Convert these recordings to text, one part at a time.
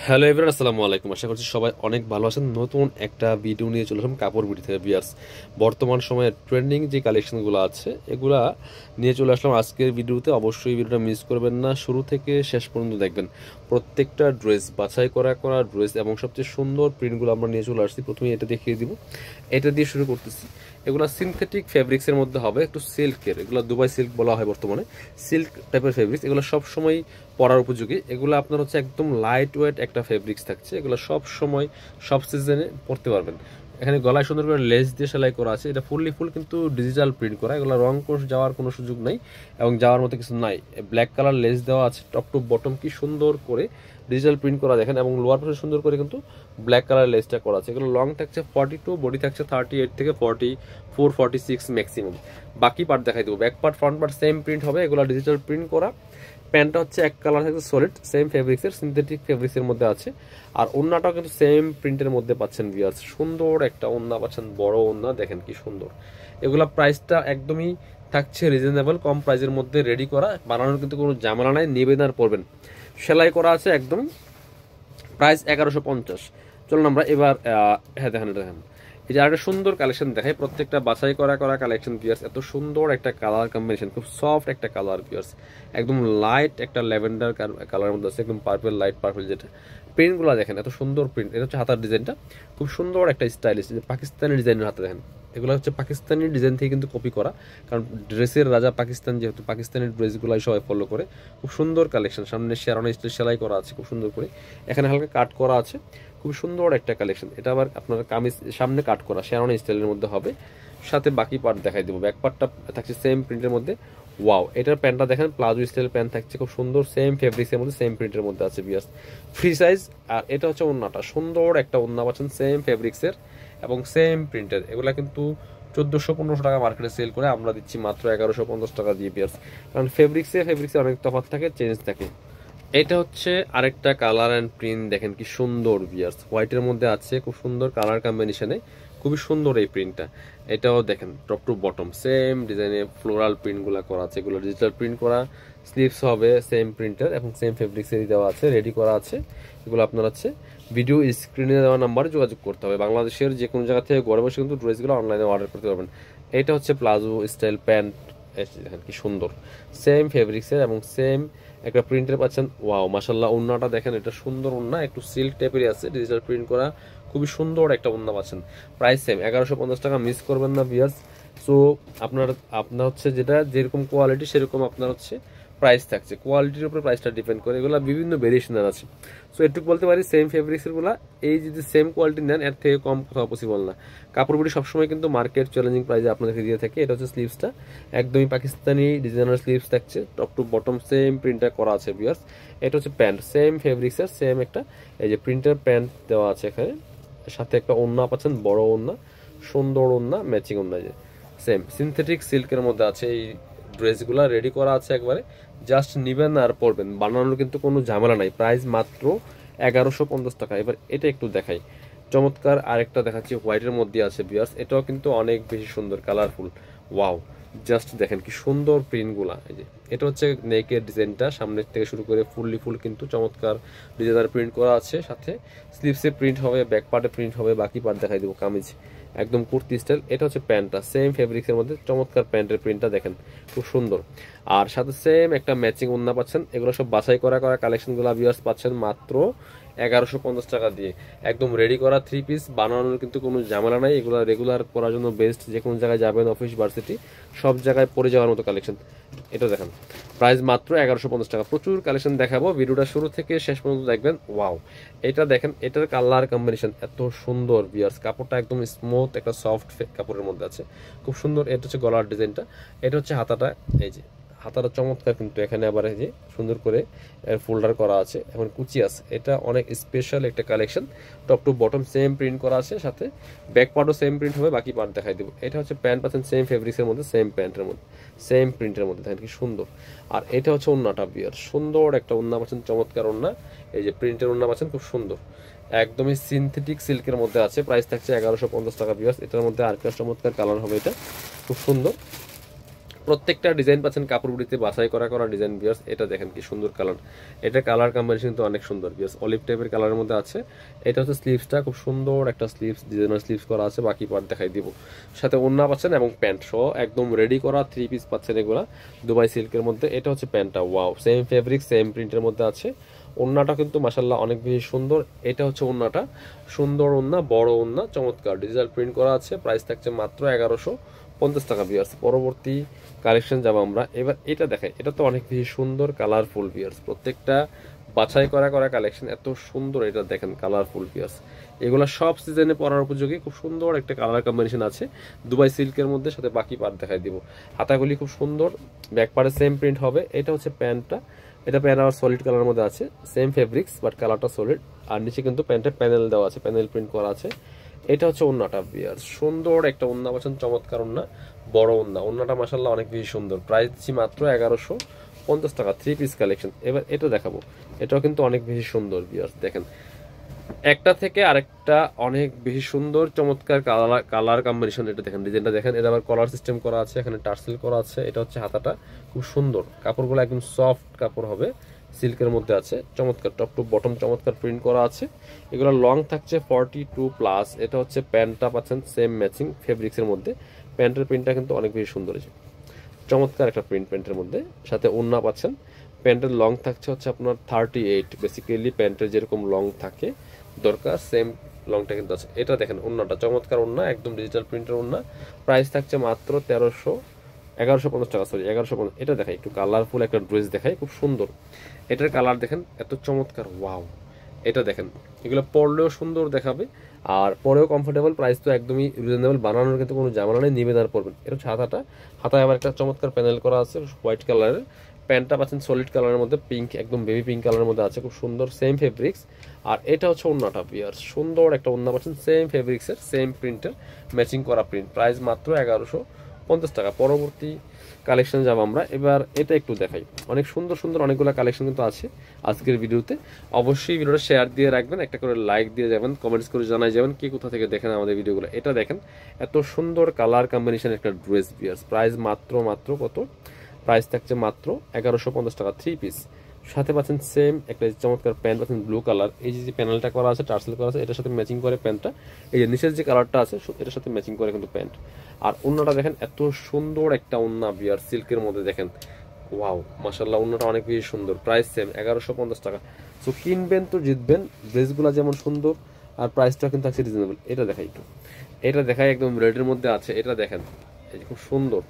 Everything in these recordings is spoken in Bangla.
হ্যালো এভরিওয়ান, আসসালামু আলাইকুম। আশা করছি সবাই অনেক ভালো আছেন। নতুন একটা ভিডিও নিয়ে চলে আসলাম কাপড় বিডি থেকে ভিউয়ার্স। বর্তমান সময়ে ট্রেন্ডিং যে কালেকশনগুলো আছে এগুলা নিয়ে চলে আসলাম আজকের ভিডিওতে। অবশ্যই ভিডিওটা মিস করবেন না, শুরু থেকে শেষ পর্যন্ত দেখবেন। প্রত্যেকটা ড্রেস বাছাই করা করা ড্রেস এবং সবচেয়ে সুন্দর প্রিন্টগুলো আমরা নিয়ে চলে আসছি। প্রথমে এটা দেখিয়ে দিব, এটা দিয়ে শুরু করতেছি। এগুলো সিনথেটিক ফেব্রিক্সের মধ্যে হবে, একটু সিল্কের, এগুলো দুবাই সিল্ক বলা হয় বর্তমানে। সিল্ক টাইপের ফেব্রিক্স, এগুলো সবসময় পরার উপযোগী। এগুলো আপনার হচ্ছে একদম লাইট ওয়েট একটা ফেব্রিক্স থাকছে, এগুলো সব সময় সব সিজনে পরতে পারবেন। এখানে গলায় সুন্দর করে লেস দিয়ে সেলাই করা আছে, এটা ফুললি ফুল কিন্তু ডিজিটাল প্রিন্ট করা, এগুলো রং কোর্স যাওয়ার কোনো সুযোগ নাই এবং যাওয়ার মতো কিছু নাই। ব্ল্যাক কালার লেস দেওয়া আছে, টপ টু বটম কি সুন্দর করে ডিজিটাল প্রিন্ট করা দেখেন, এবং লোয়ার পাশে সুন্দর করে কিন্তু ব্ল্যাক কালার লেসটা করা আছে। এগুলো লং থাকছে 42, বডি থাকছে 38 থেকে 44 46 ম্যাক্সিমাম। বাকি পার্ট দেখাই দেবো, back part front part same print হবে, এগুলো ডিজিটাল প্রিন্ট করা। প্যান্টটা হচ্ছে এক কালার থাকছে সলিড, সেম ফেব্রিক্সের, সিনথেটিক ফেব্রিক্সের মধ্যে আছে। আর ওন্নাটাও কিন্তু সেম প্রিন্টের মধ্যে পাচ্ছেন ভিউয়ার্স। সুন্দর একটা ওন্না পাচ্ছেন, বড় ওন্না, দেখেন কি সুন্দর। এগুলা প্রাইসটা একদমই থাকছে রিজনেবল, কম প্রাইসের মধ্যে রেডি করা, বানানোর কিন্তু কোনো ঝামেলা নাই, নেবেন আর পরবেন। সেলাই করা আছে একদম, প্রাইস 1150। চলুন আমরা এবার হ্যাঁ দেখেন, এটা দেখেন, এই যে আরেকটা সুন্দর কালেকশন দেখায়। প্রত্যেকটা বাছাই করা করা কালেকশন ভিউয়ার্স। এত সুন্দর একটা কালার কম্বিনেশন, খুব সফট একটা কালার ভিউয়ার্স, একদম লাইট একটা ল্যাভেন্ডার কালারের মধ্যে আছে, একদম পার্পল, লাইট পার্পল। যেটা প্রিন্টগুলো দেখেন, এত সুন্দর প্রিন্ট। এটা হচ্ছে হাতার ডিজাইনটা, খুব সুন্দর একটা স্টাইলিশ পাকিস্তানি ডিজাইনের হাতে দেখেন। এগুলো হচ্ছে পাকিস্তানি ডিজাইন থেকে কিন্তু কপি করা, কারণ ড্রেসের রাজা পাকিস্তান, যেহেতু পাকিস্তানি ড্রেসগুলাই সবাই ফলো করে। খুব সুন্দর কালেকশন, সামনে শেরওয়ানি স্টাইল সেলাই করা আছে খুব সুন্দর করে, এখানে হালকা কাট করা আছে, খুব সুন্দর একটা কালেকশন। এটা আবার আপনার কামিজ সামনে কাট করা শেরওয়ানি স্টাইলের মধ্যে হবে। সাথে বাকি পার্ট দেখাই দেবো, ব্যাক পার্টটা থাকছে সেম প্রিন্টের মধ্যে। ওয়াও, এটার প্যান্টটা দেখেন, প্লাজো স্টাইল প্যান্ট থাকছে, খুব সুন্দর, সেম ফেব্রিক্সের মধ্যে, সেম প্রিন্টের মধ্যে আছে বিয়াস, ফ্রি সাইজ। আর এটা হচ্ছে ওন্নাটা, সুন্দর একটা ওন্না পাচ্ছেন সেম ফেব্রিক্সের এবং সেম প্রিন্টের। এগুলা কিন্তু 1400-1500 টাকা মার্কেটে সেল করে, আমরা দিচ্ছি মাত্র 1150 টাকা দিয়ে বিয়ার্স। কারণ ফেব্রিক্সে অনেক তফাৎ থাকে, চেঞ্জ থাকে। এটা হচ্ছে আরেকটা কালার অ্যান্ড প্রিন্ট, দেখেন কি সুন্দর ভিউয়ার্স, হোয়াইটের মধ্যে আছে, খুব সুন্দর কালার কম্বিনেশনে, খুবই সুন্দর এই প্রিন্টটা। এটাও দেখেন টপ টু বটম সেম ডিজাইনে ফ্লোরাল প্রিন্টগুলো করা আছে, এগুলো ডিজিটাল প্রিন্ট করা। স্লিভস হবে সেম প্রিন্টার এবং সেম ফেব্রিক্সেরই দেওয়া আছে, রেডি করা আছে। এগুলো আপনার হচ্ছে ভিডিও স্ক্রিনে দেওয়া নাম্বারে যোগাযোগ করতে হবে। বাংলাদেশের যে কোনো জায়গা থেকে ঘরে বসে কিন্তু ড্রেসগুলো অনলাইনে অর্ডার করতে পারবেন। এটা হচ্ছে প্লাজো স্টাইল প্যান্ট, দেখেন কি সুন্দর, সেম ফেব্রিক্সের এবং সেম একটা প্রিন্টের পাচ্ছেন। ওয়াও মাশাল্লাহ, ওন্নাটা দেখেন, এটা সুন্দর ওন্না, একটু সিল্ক টাইপেরই আছে, ডিজিটাল প্রিন্ট করা, খুবই সুন্দর একটা ওন্না পাচ্ছেন। প্রাইস সেম 1150 টাকা, মিস করবেন না ভিউয়ার্স। সো আপনার আপনার হচ্ছে যেটা যেরকম কোয়ালিটি সেরকম আপনার হচ্ছে প্রাইস থাকছে, কোয়ালিটির উপরে প্রাইসটা ডিপেন্ড করে। এগুলো বিভিন্ন ভেরিয়েশনের আছে। সো এটুকু বলতে পারি, সেম ফেব্রিক্সেরগুলো এই যদি সেম কোয়ালিটি নেন, এর থেকে কম কোথাও পসিবল না। কাপড় বিড়ি সবসময় কিন্তু মার্কেট চ্যালেঞ্জিং প্রাইসে আপনাদেরকে দিয়ে থাকে। এটা হচ্ছে স্লিভসটা, একদমই পাকিস্তানি ডিজাইনার স্লিভস থাকছে, টপ টু বটম সেম প্রিন্টটা করা আছে ভিউয়ার্স। এটা হচ্ছে প্যান্ট, সেম ফেব্রিক্সের সেম একটা এই যে প্রিন্টার প্যান্ট দেওয়া আছে এখানে, সাথে একটা ওন্না পাচ্ছেন, বড় ওন্না, সুন্দর ওন্না, ম্যাচিং ওন্না, যে সেম সিনথেটিক সিল্কের মধ্যে আছে। এই ড্রেসগুলো রেডি করা আছে একবারে, জাস্ট নিবেন আর পরবেন, বানানোর কিন্তু কোনো ঝামেলা নাই। প্রাইস মাত্র 1150 টাকা। এবার এটা একটু দেখাই, চমৎকার আরেকটা দেখাচ্ছি, হোয়াইটের মধ্যে আছে ভিউয়ার্স। এটাও কিন্তু অনেক বেশি সুন্দর, কালারফুল। ওয়াও, জাস্ট দেখেন কি সুন্দর প্রিন্টগুলা। এই যে এটা হচ্ছে নেকের ডিজাইনটা, সামনের থেকে শুরু করে ফুললি ফুল কিন্তু চমৎকার ডিজাইনার প্রিন্ট করা আছে, সাথে স্লিভসে প্রিন্ট হবে, ব্যাক পার্টে প্রিন্ট হবে। বাকি পার্ট দেখাই দেবো, কামিজ একদম কুর্তি স্টাইল। এটা হচ্ছে প্যান্টটা, সেম ফেব্রিক্সের মধ্যে চমৎকার প্যান্টের প্রিন্টটা দেখেন, খুব সুন্দর। আর সাথে সেম একটা ম্যাচিং ওন্না পাচ্ছেন। এগুলো সব বাছাই করা করা কালেকশনগুলো ভিউয়ার্স পাচ্ছেন মাত্র 1150 টাকা দিয়ে। একদম রেডি করা থ্রি পিস, বানানোর কিন্তু কোনো ঝামেলা নাই। এগুলো রেগুলার পরার জন্য বেস্ট, যে কোনো জায়গায় যাবেন, অফিস, ভার্সিটি, সব জায়গায় পরে যাওয়ার মতো কালেকশন। এটা দেখেন, প্রাইস মাত্র 1150 টাকা। প্রচুর কালেকশন দেখাবো, ভিডিওটা শুরু থেকে শেষ পর্যন্ত দেখবেন। ওয়াও, এটা দেখেন, এটার কালার কম্বিনেশন এত সুন্দর ভিউয়ার্স, কাপড়টা একদম স্মুথ একটা সফট কাপড়ের মধ্যে আছে, খুব সুন্দর। এটা হচ্ছে গলার ডিজাইনটা, এটা হচ্ছে হাতাটা, এই যে হাতাটা চমৎকার কিন্তু, এখানে আবার এই যে সুন্দর করে ফোল্ডার করা আছে, এখন কুচি আছে। এটা অনেক স্পেশাল একটা collection, top to bottom same print করা আছে, সাথে ব্যাক পার্টও সেম প্রিন্ট হবে। বাকি পার্ট দেখাই দেবো। এটা হচ্ছে প্যান্ট পাচ্ছেন সেম ফেব্রিক্সের মধ্যে, সেম প্যান্টের মধ্যে, সেম প্রিন্টের মধ্যে, দেখেন কি সুন্দর। আর এটা হচ্ছে ওন্নাটা বিয়ার, সুন্দর একটা ওন্না পাচ্ছেন, চমৎকার ওন্না, এই যে প্রিন্টের ওন্না পাচ্ছেন, খুব সুন্দর, একদমই সিনথেটিক সিল্কের মধ্যে আছে। প্রাইস থাকছে 1150 টাকা ভিউয়ার্স। এটার মধ্যে আর একটা চমৎকার কালার হবে, এটা খুব সুন্দর। প্রত্যেকটা ডিজাইন পাচ্ছেন কাপড়গুলিতে বাছাই করা করা ডিজাইন ভিউয়ার্স। এটা দেখেন কি সুন্দর কালার, এটা কালার কম্বিনেশন কিন্তু অনেক সুন্দর ভিউয়ার্স, অলিভ টাইপের কালারের মধ্যে আছে। এটা হচ্ছে স্লিভসটা, খুব সুন্দর একটা স্লিভস, ডিজাইনার স্লিভস করা আছে, বাকি পার্ট দেখাই দিব। সাথে ওড়না পাচ্ছেন এবং প্যান্ট সহ একদম রেডি করা 3 পিস পাচ্ছেন এগুলা দুবাই সিল্কের মধ্যে। এটা হচ্ছে প্যান্টটা, ওয়াও, সেম ফেব্রিক সেম প্রিন্টের মধ্যে আছে। ওড়নাটা কিন্তু মাশাআল্লাহ অনেক বেশি সুন্দর। এটা হচ্ছে ওড়নাটা, সুন্দর ওড়না, বড় ওড়না, চমৎকার ডিজিটাল প্রিন্ট করা আছে। প্রাইস থাকছে মাত্র 1150 টাকা ভিউয়ার্স। পরবর্তী কালেকশন যাব আমরা। এবার এটা দেখাই, এটা তো অনেক বেশি সুন্দর কালারফুল ভিউয়ার্স, প্রত্যেকটা বাছাই করা করা কালেকশন, এত সুন্দর। এটা দেখেন কালারফুল ভিউয়ার্স, এগুলো সব সিজনে পরার উপযোগী, খুব সুন্দর একটা কালার কম্বিনেশন আছে দুবাই সিল্কের মধ্যে। সাথে বাকি পার্ট দেখাই দিব। হাতাগুলি খুব সুন্দর, ব্যাক পার্টে সেম প্রিন্ট হবে। এটা হচ্ছে প্যান্টটা, এটা প্যান্ট আবার সলিড কালারের মধ্যে আছে, সেম ফেব্রিক্স বাট কালারটা সলিড। আর নিচে কিন্তু প্যান্টের প্যানেল দেওয়া আছে, প্যানেল প্রিন্ট করা আছে। এটা হচ্ছে ওন্নাটা ভিউয়ার্স, সুন্দর একটা ওন্না পাচ্ছেন, চমৎকার ওন্না, বড় ওন্না। ওন্নাটা মাশাআল্লাহ অনেক বেশি সুন্দর। প্রাইস দিচ্ছি মাত্র 1150 টাকা, 3 পিস কালেকশন। এবার এটা দেখাবো, এটাও কিন্তু অনেক বেশি সুন্দর ভিউয়ার্স। দেখেন একটা থেকে আরেকটা অনেক বেশি সুন্দর, চমৎকার কালার কম্বিনেশন। এটা দেখেন, ডিজাইনটা দেখেন, এটা আবার কলার সিস্টেম করা আছে, এখানে টার্সেল করা আছে। এটা হচ্ছে হাতাটা, খুব সুন্দর, কাপড়গুলো একদম সফট কাপড় হবে, সিল্কের মধ্যে আছে, চমৎকার। টপ টু বটম চমৎকার প্রিন্ট করা আছে। এগুলো লং থাকছে 42+। এটা হচ্ছে প্যান্টটা পাচ্ছেন সেম ম্যাচিং ফেব্রিক্সের মধ্যে। প্যান্টের প্রিন্টটা কিন্তু অনেক বেশি সুন্দর হয়েছে, চমৎকার একটা প্রিন্ট প্যান্টের মধ্যে। সাথে ওড়না পাচ্ছেন। প্যান্টের লং থাকছে হচ্ছে আপনার 38, বেসিক্যালি প্যান্টের যেরকম লং থাকে দরকার সেম লংটা কিন্তু আছে। এটা দেখেন ওড়নাটা, চমৎকার ওড়না, একদম ডিজিটাল প্রিন্টের ওড়না। প্রাইস থাকছে মাত্র 1150 টাকা, সরি 1150। এটা দেখাই, একটু কালারফুল একটা ড্রেস দেখাই, খুব সুন্দর। এটার কালার দেখেন এত চমৎকার, ওয়াও। এটা দেখেন, এগুলো পরলেও সুন্দর দেখাবে আর পরেও কমফোর্টেবল। প্রাইস তো একদমই রিজনেবল, বানানোর কিন্তু কোনো ঝামেলা নেই, নিবেদন পড়বেন। এটা হচ্ছে হাতাটা, হাতায় আবার একটা চমৎকার প্যানেল করা আছে হোয়াইট কালারের। প্যান্টটা পাচ্ছেন সলিড কালারের মধ্যে, পিঙ্ক, একদম বেবি পিঙ্ক কালারের মধ্যে আছে, খুব সুন্দর, সেম ফেব্রিক্স। আর এটা হচ্ছে ওড়নাটা ভিউয়ার্স, সুন্দর একটা ওড়না পাচ্ছেন, সেম ফেব্রিক্সের সেম প্রিন্টের ম্যাচিং করা প্রিন্ট। প্রাইস মাত্র 1150 টাকা। পরবর্তী কালেকশন যাব আমরা। এবার এটা একটু দেখাই, অনেক সুন্দর সুন্দর অনেকগুলো কালেকশন কিন্তু আছে আজকের ভিডিওতে। অবশ্যই ভিডিওটা শেয়ার দিয়ে রাখবেন, একটা করে লাইক দিয়ে যাবেন, কমেন্টস করে জানাই যাবেন কি কোথা থেকে দেখেন আমাদের ভিডিওগুলো। এটা দেখেন এত সুন্দর কালার কম্বিনেশন একটা ড্রেস ভিউয়ার্স। প্রাইস মাত্র কত? প্রাইস থাকছে মাত্র 1150 টাকা, 3 পিস। সাথে পাচ্ছেন সেম একটা চমৎকার প্যান্ট পাচ্ছেন ব্লু কালার। এই যে প্যানেলটা করা আছে, টার্সেল করা আছে, এটার সাথে ম্যাচিং করে প্যান্টটা। এই যে নিচের যে কালারটা আছে এটার সাথে ম্যাচিং করে কিন্তু প্যান্ট। আর ওন্নাটা দেখেন এত সুন্দর একটা ওন্না বিয়ার সিল্কের মধ্যে, দেখেন ওয়াও মাশাআল্লাহ, ওন্নাটা অনেক বেশি সুন্দর। প্রাইস সেম 1150 টাকা। সো কিনবেন তো জিতবেন, ড্রেসগুলো যেমন সুন্দর আর প্রাইসটা কিন্তু আছে রিজনেবল। এটা দেখাই একটু, এটা দেখাই, একদম রেডের মধ্যে আছে। এটা দেখেন, এই যে খুব সুন্দর,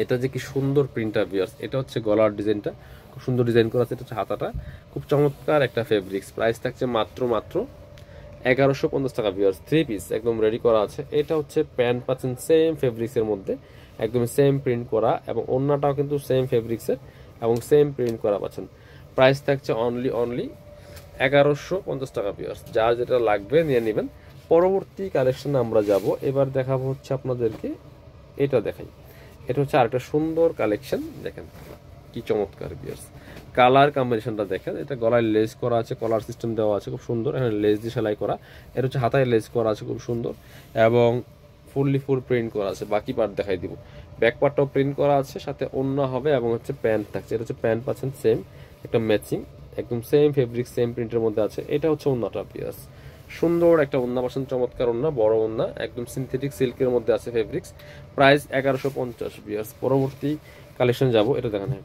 এটা যে কি সুন্দর প্রিন্টটা ভিউয়ার্স। এটা হচ্ছে গলার ডিজাইনটা, খুব সুন্দর ডিজাইন করা আছে। এটা হচ্ছে হাতাটা, খুব চমৎকার একটা ফেব্রিক্স। প্রাইস থাকছে মাত্র 1150 টাকা ভিউয়ার্স, 3 পিস একদম রেডি করা আছে। এটা হচ্ছে প্যান্ট পাচ্ছেন সেম ফেব্রিক্সের মধ্যে, একদম সেম প্রিন্ট করা, এবং ওড়নাটাও কিন্তু সেম ফেব্রিক্সের এবং সেম প্রিন্ট করা পাচ্ছেন। প্রাইস থাকছে অনলি 1150 টাকা ভিউয়ার্স। যার যেটা লাগবে নিয়ে নেবেন। পরবর্তী কালেকশনে আমরা যাব। এবার দেখাবো হচ্ছে আপনাদেরকে, এটা দেখাই, এটা হচ্ছে আরেকটা সুন্দর কালেকশন। দেখেন কি চমৎকার ভিউয়ার্স, কালার কম্বিনেশনটা দেখেন। এটা গলায় লেস করা আছে, কলার সিস্টেম দেওয়া আছে, খুব সুন্দর। এখানে লেস দিয়ে সেলাই করা। এটা হচ্ছে হাতায় লেস করা আছে, খুব সুন্দর, এবং ফুল প্রিন্ট করা আছে। বাকি পার্ট দেখাই দিব। ব্যাক পার্টটাও প্রিন্ট করা আছে, সাথে ওড়না হবে এবং হচ্ছে প্যান্ট থাকছে। এটা হচ্ছে প্যান্ট পাচ্ছেন সেম একটা ম্যাচিং, একদম সেম ফেব্রিক সেম প্রিন্টের মধ্যে আছে। এটা হচ্ছে ওড়নাটা ভিউয়ার্স, সুন্দর একটা ওড়না পাচ্ছেন, চমৎকার ওড়না, বড় ওড়না, একদম সিনথেটিক সিল্কের মধ্যে আছে ফেব্রিক্স। Price 1150 viewers. পরবর্তী কালেকশন যাব। এটা দেখেন, হ্যাঁ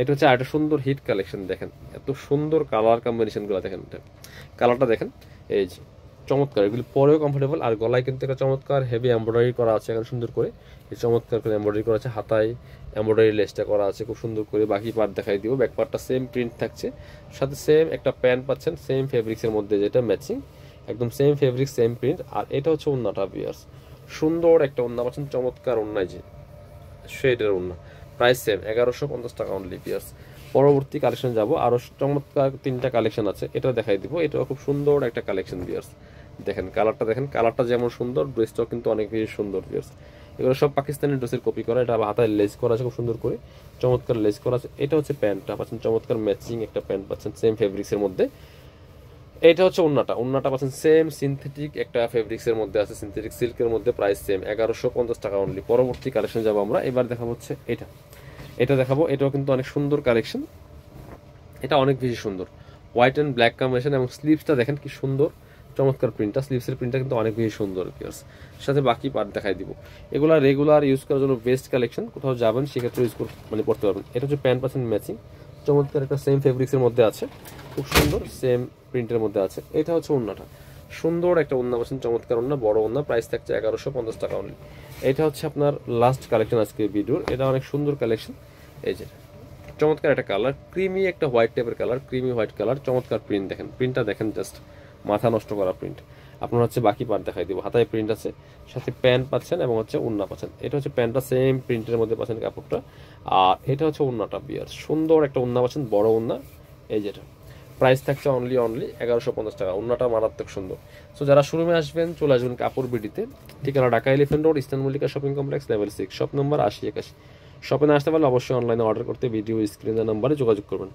এটা হচ্ছে আরেকটা সুন্দর হিট কালেকশন। দেখেন এত সুন্দর কালার কম্বিনেশনগুলো দেখেন, এটা কালারটা দেখেন, এই যে চমৎকার। এগুলি পরেও কমফোর্টেবল। আর গলায় কিন্তু একটা চমৎকার হেভি এমব্রয়ডারি করা আছে, এখানে সুন্দর করে এই চমৎকার করে এমব্রয়ডারি করা আছে। হাতায় এমব্রয়ডারি লেসটা করা আছে খুব সুন্দর করে। বাকি পার্ট দেখাই দিব। ব্যাক পার্টটা সেম প্রিন্ট থাকছে, সাথে সেম একটা প্যান্ট পাচ্ছেন সেম ফেব্রিক্সের মধ্যে, যেটা ম্যাচিং, একদম সেম ফেব্রিক সেম প্রিন্ট। আর এটা হচ্ছে ওড়নাটা ভিউয়ার্স, সুন্দর একটা ওড়না পাচ্ছেন, চমৎকার ওড়নায় যে শেডের ওড়না। প্রাইস সেম 1150 টাকা অনলি ভিউয়ার্স। পরবর্তী কালেকশন যাব। আরো চমৎকার 3টা কালেকশন আছে, এটা দেখাই দিব। এটাও খুব সুন্দর একটা কালেকশন ভিউয়ার্স। দেখেন কালারটা, দেখেন কালারটা যেমন সুন্দর, ড্রেসটাও কিন্তু অনেক বেশি সুন্দর ভিউয়ার্স। এগুলো সব পাকিস্তানি ড্রেসের কপি করা। এটা হাতায় লেস করা আছে খুব সুন্দর করে, চমৎকার লেস করা আছে। এটা হচ্ছে প্যান্টটা পাচ্ছেন, চমৎকার ম্যাচিং একটা প্যান্ট পাচ্ছেন সেম ফেব্রিক্সের মধ্যে। এটা হচ্ছে ওন্নাটা পাচ্ছেন সেম সিনথেটিক একটা ফেব্রিক্সের মধ্যে আছে, সিনথেটিক সিল্কের মধ্যে, প্রাইস সেম 1150 টাকা অনলি। পরবর্তী কালেকশন যাবো আমরা, এবার দেখাবো হচ্ছে এটা দেখাবো। এটাও কিন্তু অনেক সুন্দর কালেকশন, এটা অনেক বেশি সুন্দর, হোয়াইট অ্যান্ড ব্ল্যাক কম্বিনেশন, এবং স্লিভসটা দেখেন কি সুন্দর, চমৎকার প্রিন্টটা, স্লিভসের প্রিন্টটা কিন্তু অনেক বেশি সুন্দর ভিউয়ার্স। সাথে বাকি পার্ট দেখাই দিব। এগুলা রেগুলার ইউজ করার জন্য বেস্ট কালেকশন, কোথাও যাবেন সেক্ষেত্রে ইউজ মানে পড়তে পারবেন। এটা হচ্ছে প্যান্ট পাচ্ছেন ম্যাচিং, চমৎকার একটা সেম ফেব্রিক্সের মধ্যে আছে, খুব সুন্দর সেম প্রিন্টের মধ্যে আছে। এটা হচ্ছে ওন্নাটা, সুন্দর একটা ওন্না পাচ্ছেন, চমৎকার ওন্না, বড় ওন্না, প্রাইস থাকছে 1150 টাকা অনলি। এটা হচ্ছে আপনার লাস্ট কালেকশন আজকে ভিডিওর, এটা অনেক সুন্দর কালেকশন। এই যে চমৎকার একটা কালার, ক্রিমি একটা হোয়াইট টাইপের কালার, ক্রিমি হোয়াইট কালার, চমৎকার প্রিন্ট, দেখেন প্রিন্টটা দেখেন, জাস্ট মাথা নষ্ট করা প্রিন্ট। আপনার হচ্ছে বাকি পার্ট দেখাই দিব, হাতায় প্রিন্ট আছে, সাথে প্যান্ট পাচ্ছেন এবং হচ্ছে ওন্না পাচ্ছেন। এটা হচ্ছে প্যান্টটা সেম প্রিন্টের মধ্যে পাচ্ছেন কাপড়টা, আর এটা হচ্ছে ওন্নাটা বিয়ার, সুন্দর একটা ওন্না পাচ্ছেন, বড় ওন্না। এই যেটা প্রাইস থাকছে অনলি 1150 টাকা, ওন্নাটা মারাত্মক সুন্দর। সো যারা শোরুমে আসবেন চলে আসবেন কাপড় বিডিতে, ঠিকানা Dhaka elephant road, eastern Mallika shopping complex, level 6, shop number 8081। শপে না আসতে পারলে অবশ্যই অনলাইনে অর্ডার করতে ভিডিও স্ক্রিনের নাম্বারে যোগাযোগ করবেন।